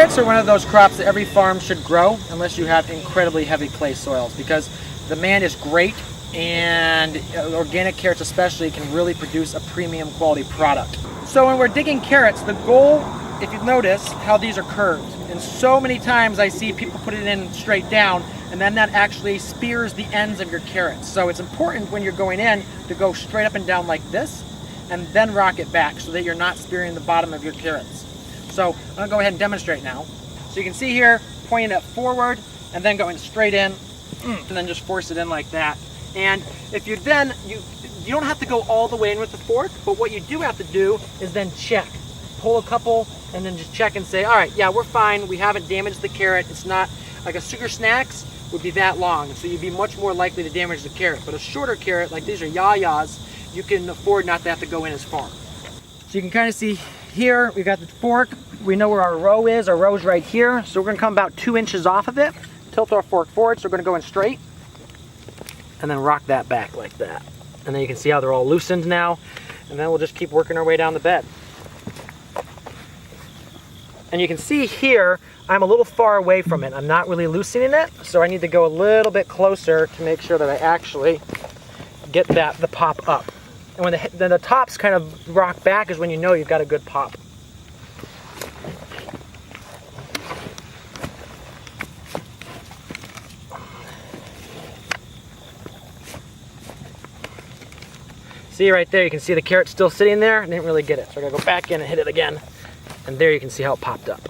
Carrots are one of those crops that every farm should grow unless you have incredibly heavy clay soils, because the demand is great, and organic carrots especially can really produce a premium quality product. So when we're digging carrots, the goal, if you notice how these are curved, and so many times I see people put it in straight down, and then that actually spears the ends of your carrots. So it's important when you're going in to go straight up and down like this, and then rock it back so that you're not spearing the bottom of your carrots. So I'm gonna go ahead and demonstrate now. So you can see here, pointing it forward, and then going straight in, and then just force it in like that. And if you then, you don't have to go all the way in with the fork, but what you do have to do is then check. Pull a couple, and then just check and say, all right, yeah, we're fine, we haven't damaged the carrot. It's not, like a sugar snacks would be that long, so you'd be much more likely to damage the carrot. But a shorter carrot, like these are yayas, you can afford not to have to go in as far. So you can kind of see here, we've got the fork. We know where our row is. Our row's right here. So we're gonna come about 2 inches off of it, tilt our fork forward, so we're gonna go in straight, and then rock that back like that. And then you can see how they're all loosened now, and then we'll just keep working our way down the bed. And you can see here, I'm a little far away from it. I'm not really loosening it, so I need to go a little bit closer to make sure that I actually get the pop up. And when the tops kind of rock back is when you know you've got a good pop. See right there, you can see the carrot still sitting there. I didn't really get it, so I gotta go back in and hit it again. And there you can see how it popped up.